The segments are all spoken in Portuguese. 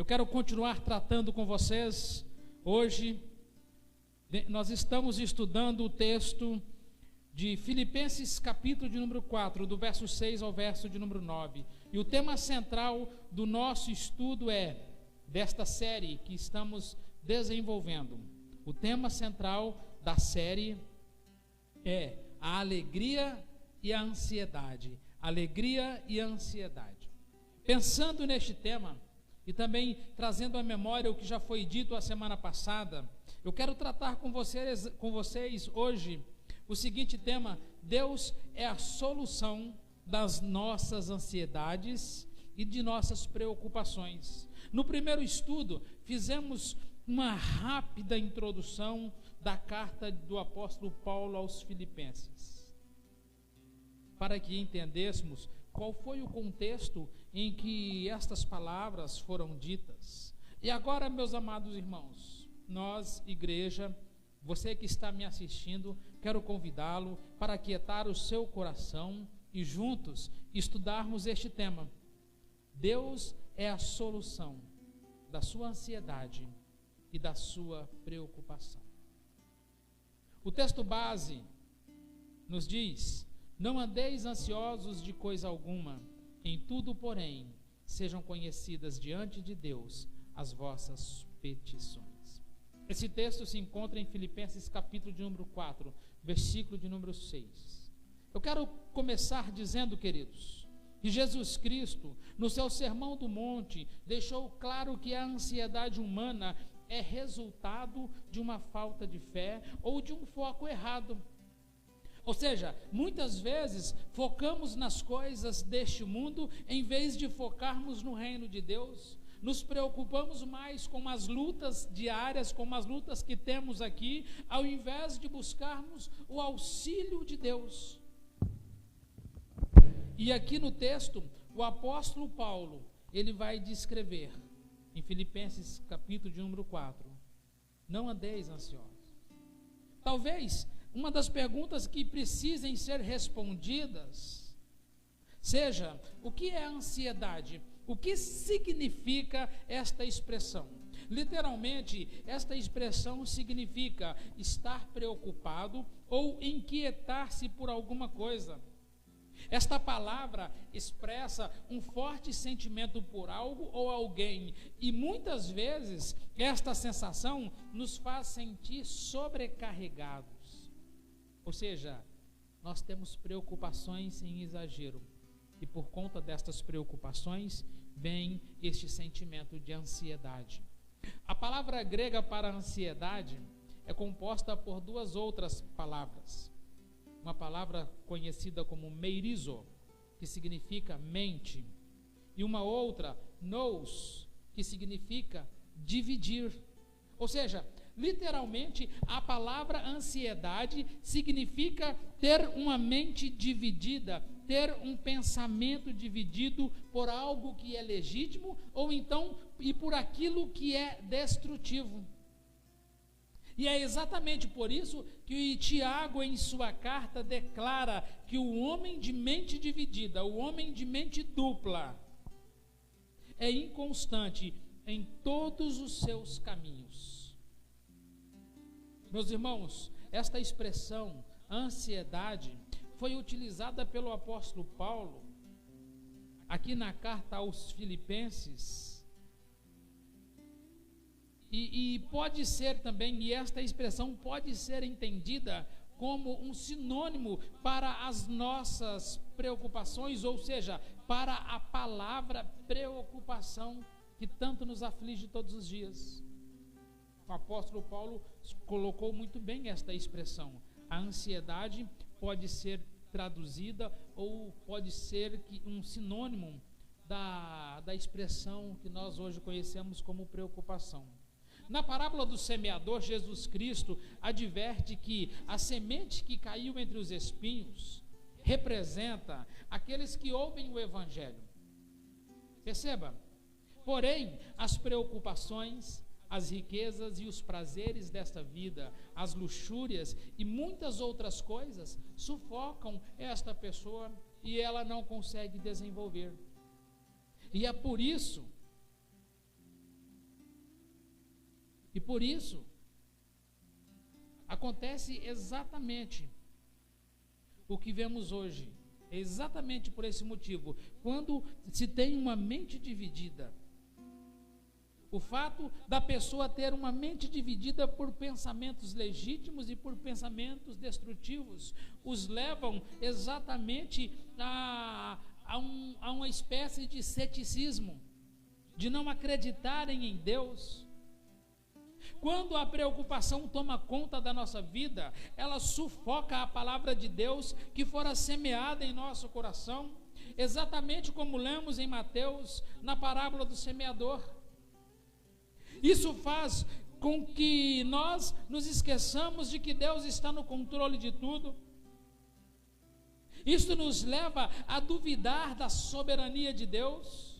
Eu quero continuar tratando com vocês. Hoje, nós estamos estudando o texto de Filipenses, capítulo de número 4, do verso 6 ao verso de número 9. E o tema central do nosso estudo desta série que estamos desenvolvendo. O tema central da série é a alegria e a ansiedade. Alegria e a ansiedade. Pensando neste tema, e também trazendo à memória o que já foi dito a semana passada, eu quero tratar com vocês hoje o seguinte tema: Deus é a solução das nossas ansiedades e de nossas preocupações. No primeiro estudo, fizemos uma rápida introdução da carta do apóstolo Paulo aos Filipenses, para que entendêssemos qual foi o contexto em que estas palavras foram ditas. E agora, meus amados irmãos, nós, igreja, você que está me assistindo, quero convidá-lo para aquietar o seu coração e juntos estudarmos este tema. Deus é a solução da sua ansiedade e da sua preocupação. O texto base nos diz: não andeis ansiosos de coisa alguma, em tudo, porém, sejam conhecidas diante de Deus as vossas petições. Esse texto se encontra em Filipenses capítulo de número 4, versículo de número 6. Eu quero começar dizendo, queridos, que Jesus Cristo, no seu Sermão do Monte, deixou claro que a ansiedade humana é resultado de uma falta de fé ou de um foco errado. Ou seja, muitas vezes focamos nas coisas deste mundo em vez de focarmos no reino de Deus. Nos preocupamos mais com as lutas diárias, com as lutas que temos aqui, ao invés de buscarmos o auxílio de Deus. E aqui no texto, o apóstolo Paulo, ele vai descrever, em Filipenses capítulo de número 4, não andeis ansiosos. Talvez uma das perguntas que precisem ser respondidas seja: o que é ansiedade? O que significa esta expressão? Literalmente, esta expressão significa estar preocupado ou inquietar-se por alguma coisa. Esta palavra expressa um forte sentimento por algo ou alguém, e muitas vezes esta sensação nos faz sentir sobrecarregados. Ou seja, nós temos preocupações em exagero, e por conta destas preocupações vem este sentimento de ansiedade. A palavra grega para ansiedade é composta por duas outras palavras. Uma palavra conhecida como meirizo, que significa mente, e uma outra, nous, que significa dividir. Ou seja, literalmente, a palavra ansiedade significa ter uma mente dividida, ter um pensamento dividido por algo que é legítimo ou então e por aquilo que é destrutivo. E é exatamente por isso que Tiago, em sua carta, declara que o homem de mente dividida, o homem de mente dupla, é inconstante em todos os seus caminhos. Meus irmãos, esta expressão, ansiedade, foi utilizada pelo apóstolo Paulo, aqui na carta aos Filipenses, e pode ser também, e esta expressão pode ser entendida como um sinônimo para as nossas preocupações, ou seja, para a palavra preocupação que tanto nos aflige todos os dias. O apóstolo Paulo colocou muito bem esta expressão. A ansiedade pode ser traduzida ou pode ser um sinônimo da expressão que nós hoje conhecemos como preocupação. Na parábola do semeador, Jesus Cristo adverte que a semente que caiu entre os espinhos representa aqueles que ouvem o evangelho. Perceba, porém, as preocupações, as riquezas e os prazeres desta vida, as luxúrias e muitas outras coisas sufocam esta pessoa e ela não consegue desenvolver. E é por isso E por isso, acontece exatamente o que vemos hoje. É exatamente por esse motivo. Quando se tem uma mente dividida, o fato da pessoa ter uma mente dividida por pensamentos legítimos e por pensamentos destrutivos, os levam exatamente a uma espécie de ceticismo, de não acreditarem em Deus. Quando a preocupação toma conta da nossa vida, ela sufoca a palavra de Deus que fora semeada em nosso coração, exatamente como lemos em Mateus, na parábola do semeador. Isso faz com que nós nos esqueçamos de que Deus está no controle de tudo. Isso nos leva a duvidar da soberania de Deus.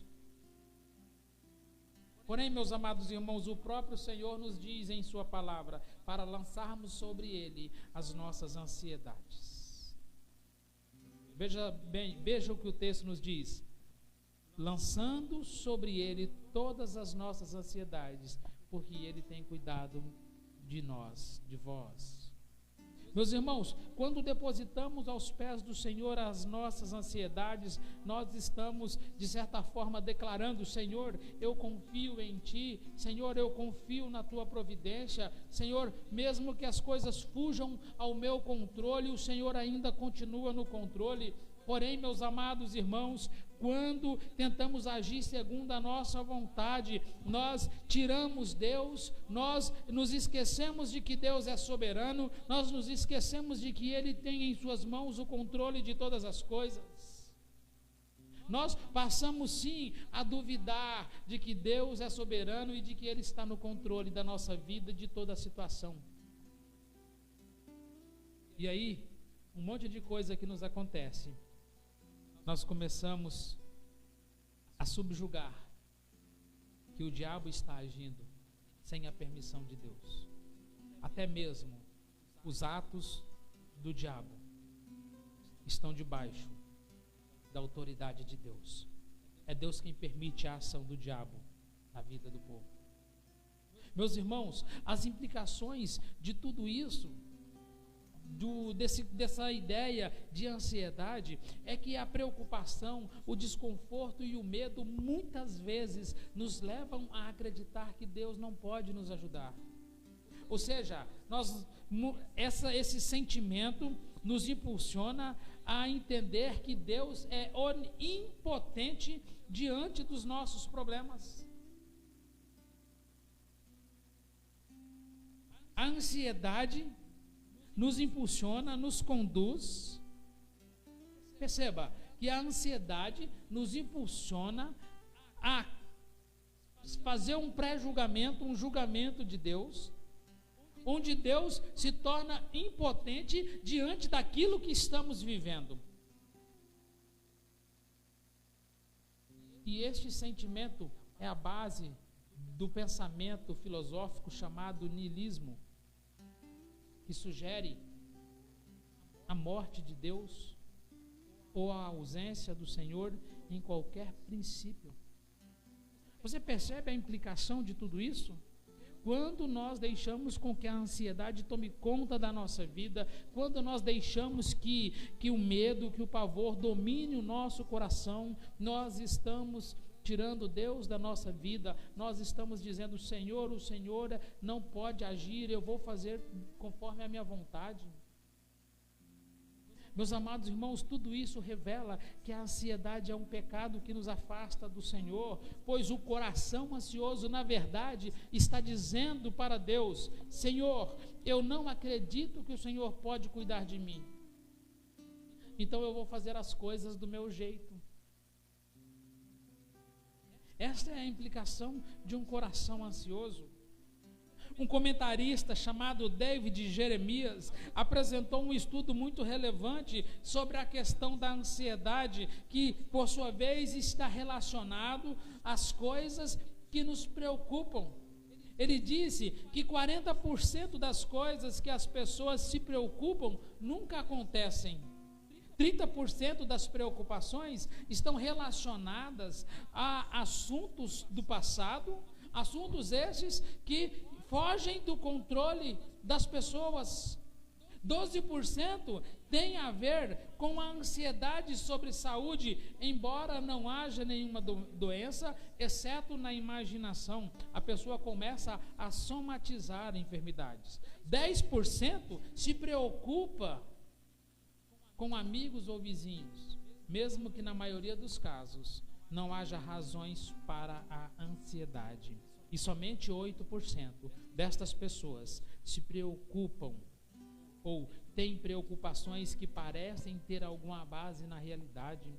Porém, meus amados irmãos, o próprio Senhor nos diz em sua palavra para lançarmos sobre Ele as nossas ansiedades. Veja bem, veja o que o texto nos diz. Lançando sobre Ele todas as nossas ansiedades, porque Ele tem cuidado de nós, de vós. Meus irmãos, quando depositamos aos pés do Senhor as nossas ansiedades, nós estamos, de certa forma, declarando: Senhor, eu confio em Ti, Senhor, eu confio na Tua providência, Senhor, mesmo que as coisas fujam ao meu controle, o Senhor ainda continua no controle. Porém, meus amados irmãos, quando tentamos agir segundo a nossa vontade, nós tiramos Deus, nós nos esquecemos de que Deus é soberano, nós nos esquecemos de que Ele tem em suas mãos o controle de todas as coisas. Nós passamos sim a duvidar de que Deus é soberano e de que Ele está no controle da nossa vida, de toda a situação. E aí, um monte de coisa que nos acontece. Nós começamos a subjugar que o diabo está agindo sem a permissão de Deus. Até mesmo os atos do diabo estão debaixo da autoridade de Deus. É Deus quem permite a ação do diabo na vida do povo. Meus irmãos, as implicações de tudo isso, dessa ideia de ansiedade, é que a preocupação, o desconforto e o medo muitas vezes nos levam a acreditar que Deus não pode nos ajudar. Ou seja, esse sentimento nos impulsiona a entender que Deus é impotente diante dos nossos problemas. A ansiedade nos impulsiona, nos conduz. Perceba que a ansiedade nos impulsiona a fazer um pré-julgamento, um julgamento de Deus, onde Deus se torna impotente diante daquilo que estamos vivendo. E este sentimento é a base do pensamento filosófico chamado niilismo, que sugere a morte de Deus ou a ausência do Senhor em qualquer princípio. Você percebe a implicação de tudo isso? Quando nós deixamos com que a ansiedade tome conta da nossa vida, quando nós deixamos que o medo, que o pavor domine o nosso coração, nós estamos tirando Deus da nossa vida, nós estamos dizendo: Senhor, o Senhor não pode agir, eu vou fazer conforme a minha vontade. Meus amados irmãos, tudo isso revela que a ansiedade é um pecado que nos afasta do Senhor, pois o coração ansioso, na verdade, está dizendo para Deus: Senhor, eu não acredito que o Senhor pode cuidar de mim, então eu vou fazer as coisas do meu jeito. Esta é a implicação de um coração ansioso. Um comentarista chamado David Jeremias apresentou um estudo muito relevante sobre a questão da ansiedade, que por sua vez está relacionado às coisas que nos preocupam. Ele disse que 40% das coisas que as pessoas se preocupam nunca acontecem. 30% das preocupações estão relacionadas a assuntos do passado, assuntos esses que fogem do controle das pessoas. 12% tem a ver com a ansiedade sobre saúde, embora não haja nenhuma doença, exceto na imaginação. A pessoa começa a somatizar enfermidades. 10% se preocupa com amigos ou vizinhos, mesmo que na maioria dos casos não haja razões para a ansiedade. E somente 8% destas pessoas se preocupam ou têm preocupações que parecem ter alguma base na realidade.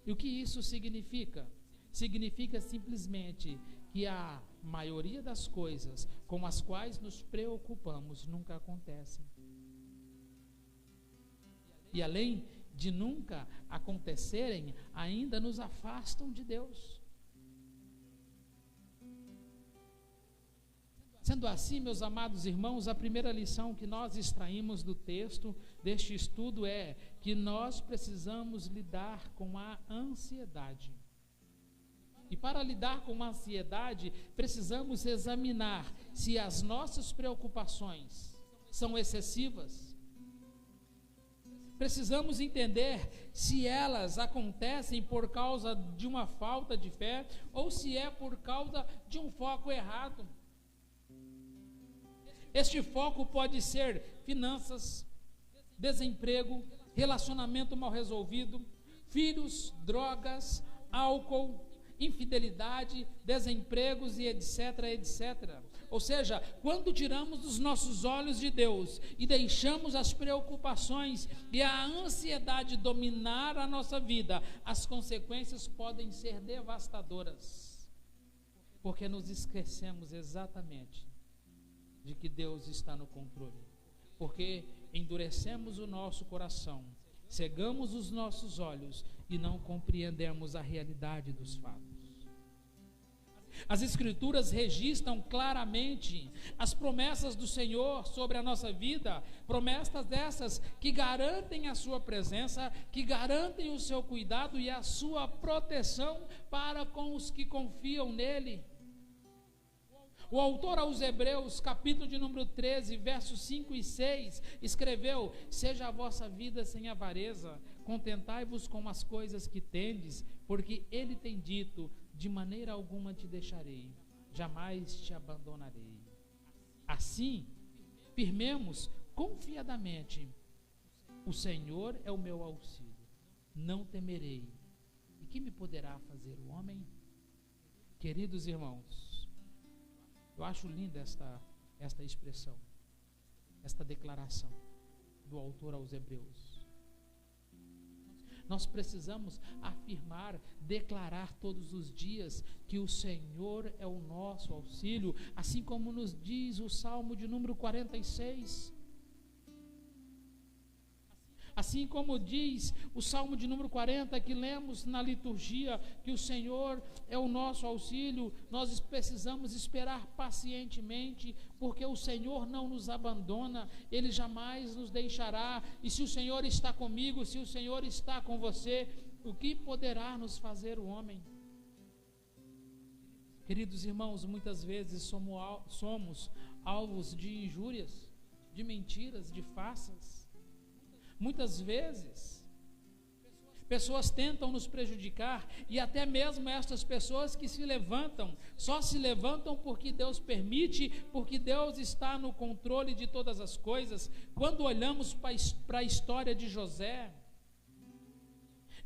E o que isso significa? Significa simplesmente que a maioria das coisas com as quais nos preocupamos nunca acontecem. E além de nunca acontecerem, ainda nos afastam de Deus. Sendo assim, meus amados irmãos, a primeira lição que nós extraímos do texto deste estudo é que nós precisamos lidar com a ansiedade. E para lidar com a ansiedade, precisamos examinar se as nossas preocupações são excessivas. Precisamos entender se elas acontecem por causa de uma falta de fé ou se é por causa de um foco errado. Este foco pode ser finanças, desemprego, relacionamento mal resolvido, filhos, drogas, álcool, infidelidade, desempregos e etc, etc. Ou seja, quando tiramos os nossos olhos de Deus e deixamos as preocupações e a ansiedade dominar a nossa vida, as consequências podem ser devastadoras, porque nos esquecemos exatamente de que Deus está no controle, porque endurecemos o nosso coração, cegamos os nossos olhos e não compreendemos a realidade dos fatos. As Escrituras registram claramente as promessas do Senhor sobre a nossa vida, promessas essas que garantem a sua presença, que garantem o seu cuidado e a sua proteção para com os que confiam nele. O autor aos Hebreus, capítulo de número 13, versos 5 e 6, escreveu: seja a vossa vida sem avareza, contentai-vos com as coisas que tendes, porque ele tem dito: de maneira alguma te deixarei, jamais te abandonarei. Assim, firmemos confiadamente: o Senhor é o meu auxílio, não temerei. E que me poderá fazer o homem? Queridos irmãos, eu acho linda esta expressão, esta declaração do autor aos Hebreus. Nós precisamos afirmar, declarar todos os dias que o Senhor é o nosso auxílio, assim como nos diz o Salmo de número 46. Assim como diz o Salmo de número 40, que lemos na liturgia, que o Senhor é o nosso auxílio, nós precisamos esperar pacientemente, porque o Senhor não nos abandona, Ele jamais nos deixará, e se o Senhor está comigo, se o Senhor está com você, o que poderá nos fazer o homem? Queridos irmãos, muitas vezes somos alvos de injúrias, de mentiras, de farsas. Muitas vezes, pessoas tentam nos prejudicar, e até mesmo estas pessoas que se levantam, só se levantam porque Deus permite, porque Deus está no controle de todas as coisas. Quando olhamos para a história de José,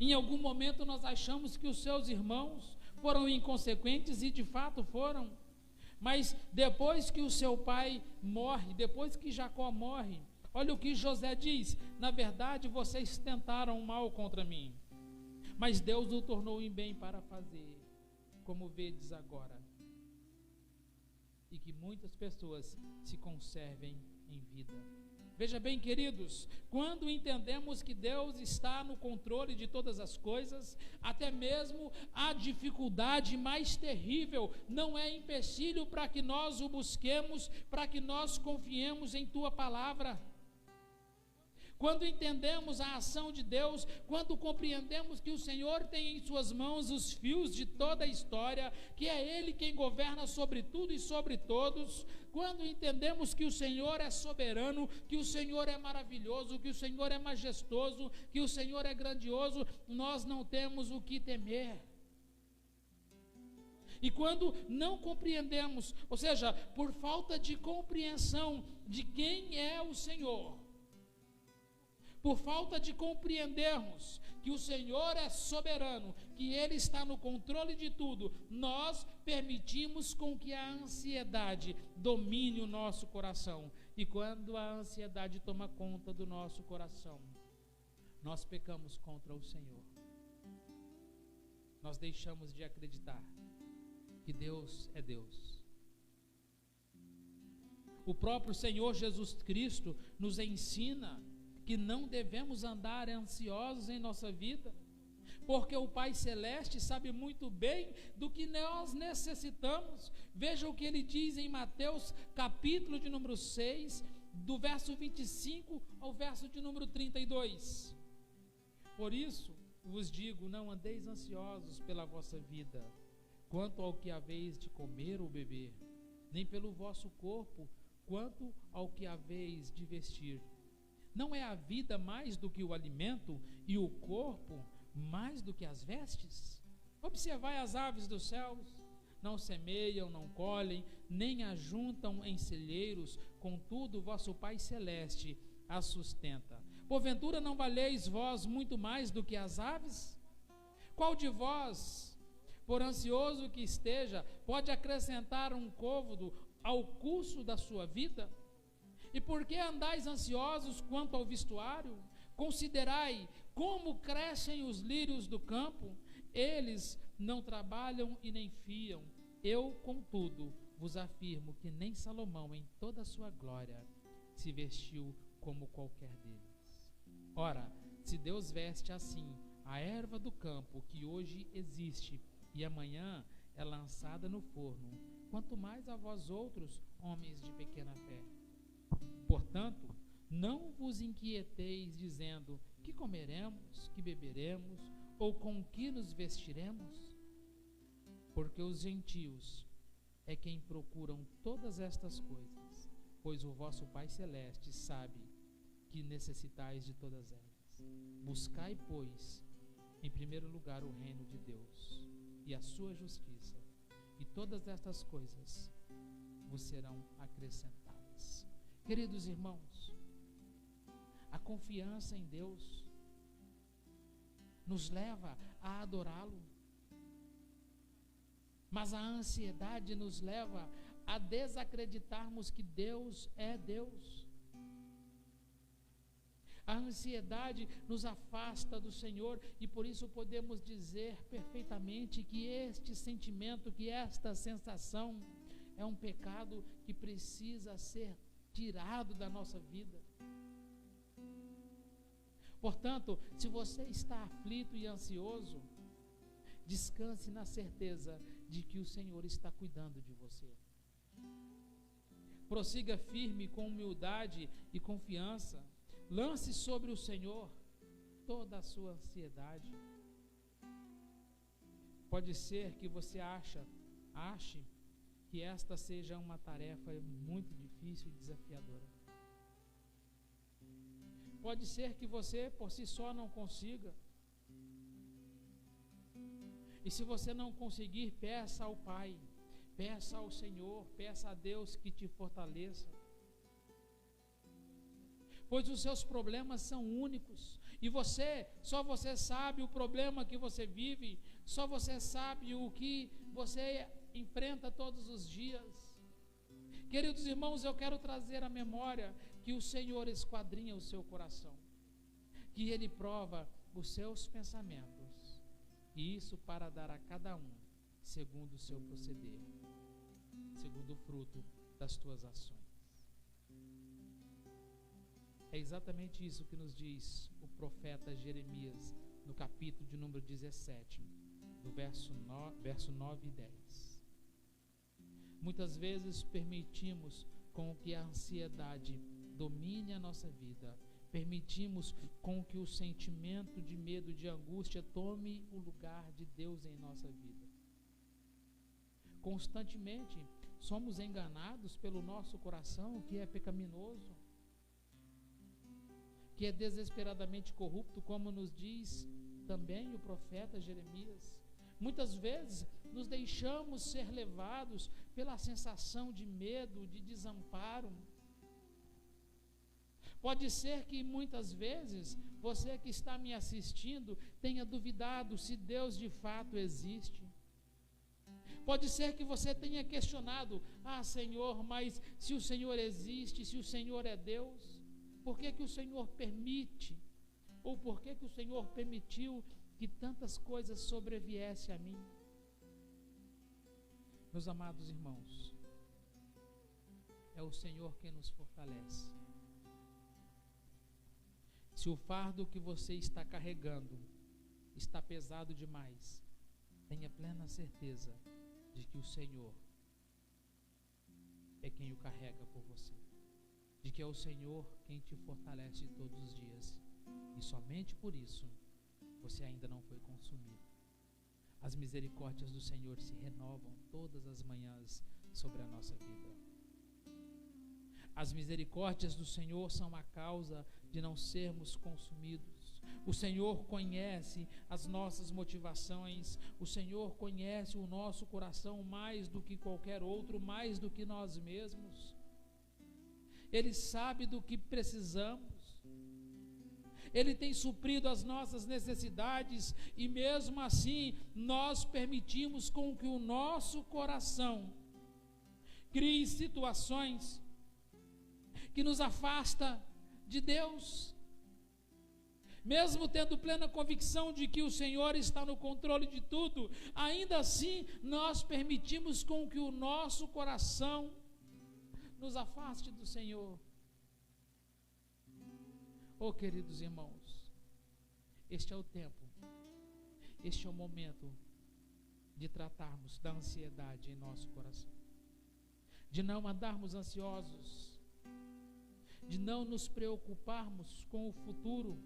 em algum momento nós achamos que os seus irmãos foram inconsequentes, e de fato foram, mas depois que o seu pai morre, depois que Jacó morre, olha o que José diz: na verdade vocês tentaram mal contra mim, mas Deus o tornou em bem para fazer, como vedes agora, e que muitas pessoas se conservem em vida. Veja bem, queridos, quando entendemos que Deus está no controle de todas as coisas, até mesmo a dificuldade mais terrível não é empecilho para que nós o busquemos, para que nós confiemos em Tua palavra. Quando entendemos a ação de Deus, quando compreendemos que o Senhor tem em suas mãos os fios de toda a história, que é Ele quem governa sobre tudo e sobre todos, quando entendemos que o Senhor é soberano, que o Senhor é maravilhoso, que o Senhor é majestoso, que o Senhor é grandioso, nós não temos o que temer. E quando não compreendemos, ou seja, por falta de compreensão de quem é o Senhor, por falta de compreendermos que o Senhor é soberano, que Ele está no controle de tudo, nós permitimos com que a ansiedade domine o nosso coração. E quando a ansiedade toma conta do nosso coração, nós pecamos contra o Senhor. Nós deixamos de acreditar que Deus é Deus. O próprio Senhor Jesus Cristo nos ensina que não devemos andar ansiosos em nossa vida, porque o Pai Celeste sabe muito bem do que nós necessitamos. Veja o que ele diz em Mateus, capítulo de número 6, do verso 25 ao verso de número 32. Por isso vos digo, não andeis ansiosos pela vossa vida, quanto ao que haveis de comer ou beber, nem pelo vosso corpo, quanto ao que haveis de vestir. Não é a vida mais do que o alimento, e o corpo mais do que as vestes? Observai as aves dos céus, não semeiam, não colhem, nem ajuntam em celeiros, contudo vosso Pai Celeste as sustenta. Porventura não valeis vós muito mais do que as aves? Qual de vós, por ansioso que esteja, pode acrescentar um côvado ao curso da sua vida? E por que andais ansiosos quanto ao vestuário? Considerai como crescem os lírios do campo, eles não trabalham e nem fiam. Eu, contudo, vos afirmo que nem Salomão, em toda a sua glória, se vestiu como qualquer deles. Ora, se Deus veste assim a erva do campo, que hoje existe e amanhã é lançada no forno, quanto mais a vós outros, homens de pequena fé. Portanto, não vos inquieteis dizendo: que comeremos, que beberemos, ou com que nos vestiremos? Porque os gentios é quem procuram todas estas coisas, pois o vosso Pai Celeste sabe que necessitais de todas elas. Buscai, pois, em primeiro lugar o reino de Deus e a sua justiça, e todas estas coisas vos serão acrescentadas. Queridos irmãos, a confiança em Deus nos leva a adorá-lo, mas a ansiedade nos leva a desacreditarmos que Deus é Deus. A ansiedade nos afasta do Senhor, e por isso podemos dizer perfeitamente que este sentimento, que esta sensação é um pecado que precisa ser tirado da nossa vida. Portanto, se você está aflito e ansioso, descanse na certeza de que o Senhor está cuidando de você. Prossiga firme com humildade e confiança. Lance sobre o Senhor toda a sua ansiedade. Pode ser que você ache que esta seja uma tarefa muito difícil e desafiadora. Pode ser que você por si só não consiga. E se você não conseguir, peça ao Pai, peça ao Senhor, peça a Deus que te fortaleça. Pois os seus problemas são únicos, e só você sabe o problema que você vive, só você sabe o que você enfrenta todos os dias. Queridos irmãos, eu quero trazer à memória que o Senhor esquadrinha o seu coração, que Ele prova os seus pensamentos, e isso para dar a cada um segundo o seu proceder, segundo o fruto das tuas ações. É exatamente isso que nos diz o profeta Jeremias no capítulo de número 17, do verso 9 e 10. Muitas vezes permitimos com que a ansiedade domine a nossa vida, permitimos com que o sentimento de medo, de angústia, tome o lugar de Deus em nossa vida. Constantemente somos enganados pelo nosso coração, que é pecaminoso, que é desesperadamente corrupto, como nos diz também o profeta Jeremias. Muitas vezes nos deixamos ser levados pela sensação de medo, de desamparo. Pode ser que muitas vezes você que está me assistindo tenha duvidado se Deus de fato existe. Pode ser que você tenha questionado: Senhor, mas se o Senhor existe, se o Senhor é Deus, por que o Senhor permite? Ou por que o Senhor permitiu que tantas coisas sobreviessem a mim? Meus amados irmãos, é o Senhor quem nos fortalece. Se o fardo que você está carregando está pesado demais, tenha plena certeza de que o Senhor é quem o carrega por você, de que é o Senhor quem te fortalece todos os dias, e somente por isso você ainda não foi consumido. As misericórdias do Senhor se renovam todas as manhãs sobre a nossa vida. As misericórdias do Senhor são a causa de não sermos consumidos. O Senhor conhece as nossas motivações, o Senhor conhece o nosso coração mais do que qualquer outro, mais do que nós mesmos. Ele sabe do que precisamos, Ele tem suprido as nossas necessidades, e mesmo assim nós permitimos com que o nosso coração crie situações que nos afasta de Deus, mesmo tendo plena convicção de que o Senhor está no controle de tudo. Ainda assim nós permitimos com que o nosso coração nos afaste do Senhor. Oh, queridos irmãos, este é o tempo, este é o momento de tratarmos da ansiedade em nosso coração, de não andarmos ansiosos, de não nos preocuparmos com o futuro,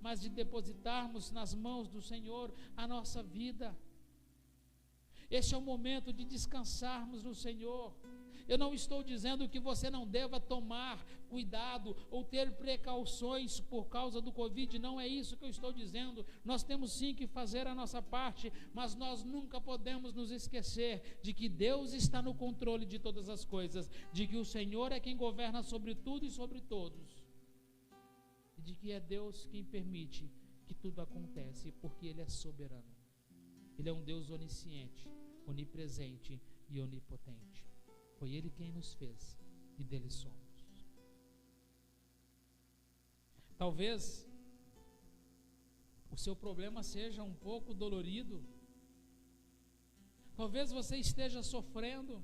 mas de depositarmos nas mãos do Senhor a nossa vida. Este é o momento de descansarmos no Senhor. Eu não estou dizendo que você não deva tomar cuidado ou ter precauções por causa do Covid, não é isso que eu estou dizendo. Nós temos sim que fazer a nossa parte, mas nós nunca podemos nos esquecer de que Deus está no controle de todas as coisas, de que o Senhor é quem governa sobre tudo e sobre todos, e de que é Deus quem permite que tudo acontece, porque Ele é soberano. Ele é um Deus onisciente, onipresente e onipotente. Foi Ele quem nos fez e dele somos. Talvez o seu problema seja um pouco dolorido. Talvez você esteja sofrendo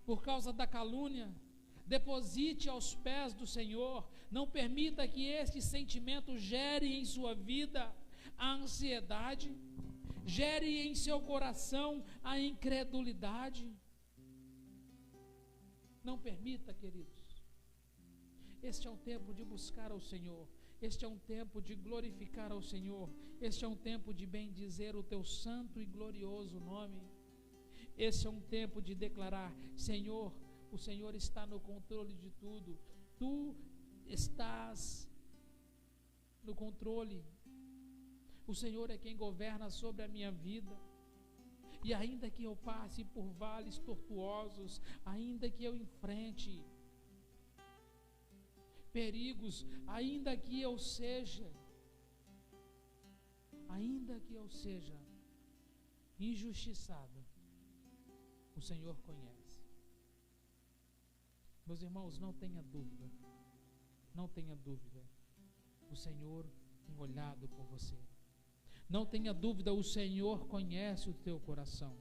por causa da calúnia. Deposite aos pés do Senhor. Não permita que este sentimento gere em sua vida a ansiedade, gere em seu coração a incredulidade. Não permita, queridos. Este é um tempo de buscar ao Senhor, este é um tempo de glorificar ao Senhor, este é um tempo de bendizer o teu santo e glorioso nome. Este é um tempo de declarar: Senhor, o Senhor está no controle de tudo, tu estás no controle. O Senhor é quem governa sobre a minha vida. E ainda que eu passe por vales tortuosos, ainda que eu enfrente perigos, ainda que eu seja injustiçado, o Senhor conhece. Meus irmãos, não tenha dúvida, não tenha dúvida, o Senhor tem olhado por você. Não tenha dúvida, o Senhor conhece o teu coração.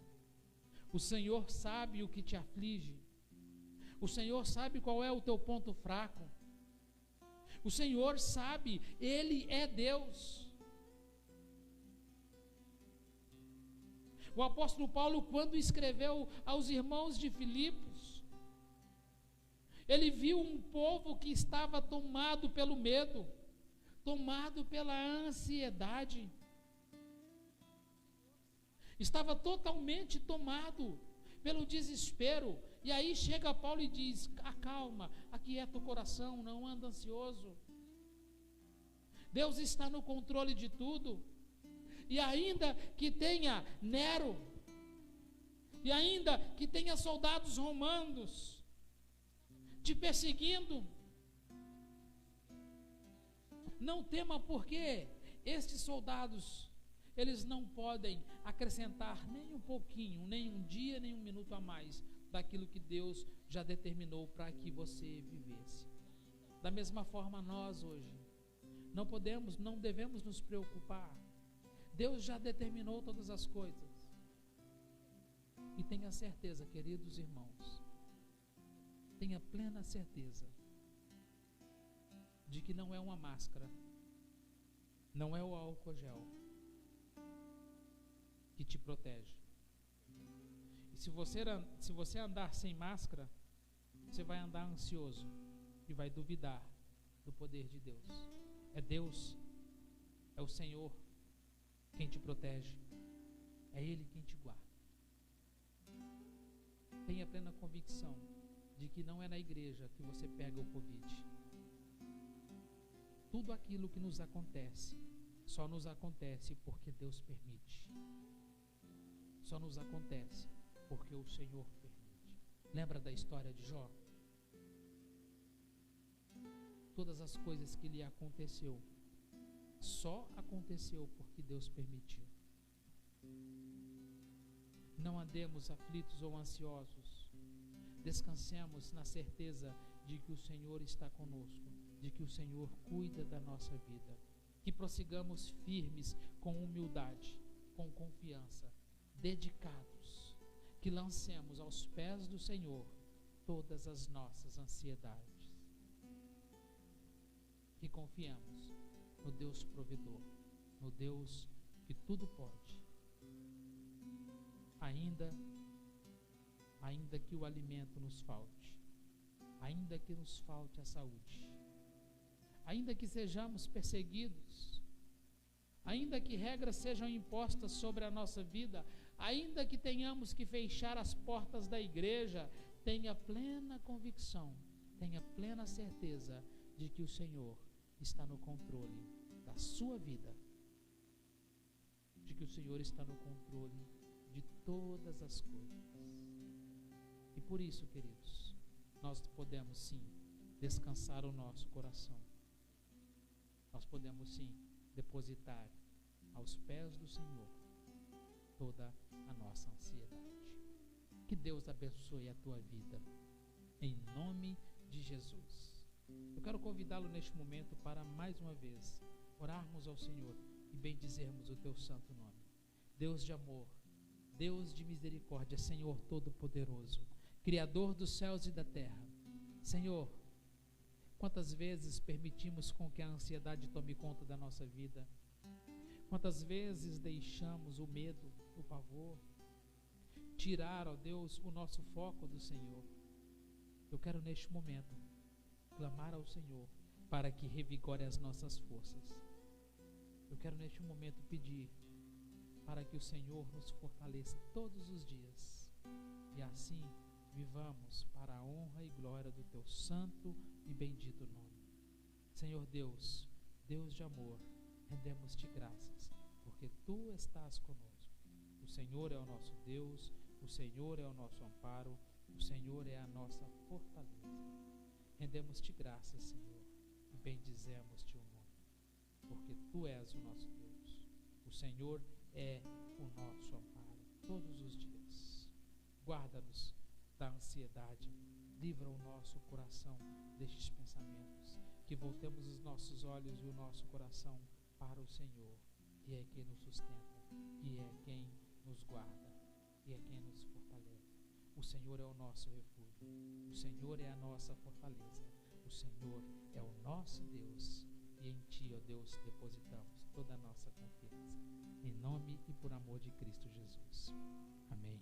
O Senhor sabe o que te aflige. O Senhor sabe qual é o teu ponto fraco. O Senhor sabe, Ele é Deus. O apóstolo Paulo, quando escreveu aos irmãos de Filipos, Ele viu um povo que estava tomado pelo medo, tomado pela ansiedade, estava totalmente tomado pelo desespero. E aí chega Paulo e diz: acalma, aquieta o coração, não anda ansioso. Deus está no controle de tudo. E ainda que tenha Nero, e ainda que tenha soldados romanos te perseguindo, não tema, porque estes soldados, eles não podem acrescentar nem um pouquinho, nem um dia, nem um minuto a mais daquilo que Deus já determinou para que você vivesse. Da mesma forma, nós hoje não devemos nos preocupar. Deus já determinou todas as coisas. E tenha certeza, queridos irmãos, tenha plena certeza de que não é uma máscara, não é o álcool gel que te protege. E se você andar sem máscara, você vai andar ansioso e vai duvidar do poder de Deus. É Deus, é o Senhor quem te protege, é Ele quem te guarda. Tenha plena convicção de que não é na igreja que você pega o Covid. Tudo aquilo que nos acontece, só nos acontece porque Deus permite. Só nos acontece porque o Senhor permite. Lembra da história de Jó? Todas as coisas que lhe aconteceu, só aconteceu porque Deus permitiu. Não andemos aflitos ou ansiosos. Descansemos na certeza de que o Senhor está conosco, de que o Senhor cuida da nossa vida. Que prossigamos firmes com humildade, com confiança, dedicados. Que lancemos aos pés do Senhor todas as nossas ansiedades. Que confiemos no Deus provedor, no Deus que tudo pode. Ainda que o alimento nos falte, ainda que nos falte a saúde, ainda que sejamos perseguidos, ainda que regras sejam impostas sobre a nossa vida, ainda que tenhamos que fechar as portas da igreja, tenha plena convicção, tenha plena certeza de que o Senhor está no controle da sua vida, de que o Senhor está no controle de todas as coisas. E por isso, queridos, nós podemos sim descansar o nosso coração. Nós podemos sim depositar aos pés do Senhor toda a nossa ansiedade. Que Deus abençoe a tua vida, em nome de Jesus. Eu quero convidá-lo neste momento para mais uma vez orarmos ao Senhor e bendizermos o teu santo nome. Deus de amor, Deus de misericórdia, Senhor Todo-Poderoso, Criador dos céus e da terra. Senhor, quantas vezes permitimos com que a ansiedade tome conta da nossa vida? Quantas vezes deixamos o medo, o pavor, tirar, ó Deus, o nosso foco do Senhor? Eu quero neste momento clamar ao Senhor para que revigore as nossas forças. Eu quero neste momento pedir para que o Senhor nos fortaleça todos os dias e assim vivamos para a honra e glória do teu santo e bendito nome. Senhor Deus, Deus de amor, rendemos-te graças, porque tu estás conosco. O Senhor é o nosso Deus, o Senhor é o nosso amparo, o Senhor é a nossa fortaleza. Rendemos-te graças, Senhor, e bendizemos-te o nome, porque tu és o nosso Deus. O Senhor é o nosso amparo todos os dias. Guarda-nos da ansiedade, livra o nosso coração destes pensamentos, que voltemos os nossos olhos e o nosso coração para o Senhor, que é quem nos sustenta, que é quem nos guarda, que é quem nos fortalece. O Senhor é o nosso refúgio, o Senhor é a nossa fortaleza, o Senhor é o nosso Deus, e em Ti, ó Deus, depositamos toda a nossa confiança. Em nome e por amor de Cristo Jesus. Amém.